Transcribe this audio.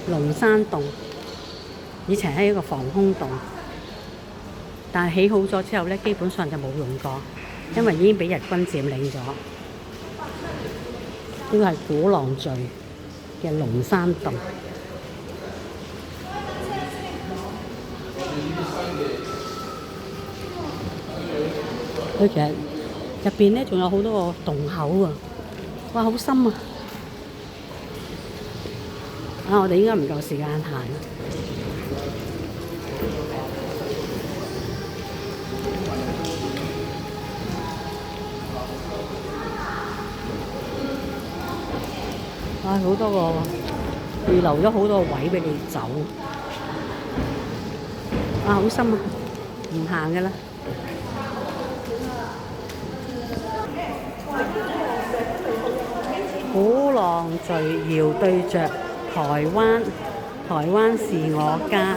龍山洞以前係一個防空洞，但係起好咗之後呢，基本上就冇用過，因為已經俾日軍佔領咗。呢個係鼓浪嶼嘅龍山洞。佢其實入邊咧仲有好多個洞口啊！哇，好深啊！我哋應該唔夠時間行。哇，好多個預留咗好多個位俾你走。哇，好深啊！唔行㗎啦。鼓浪嶼遙對着台灣，台灣是我家。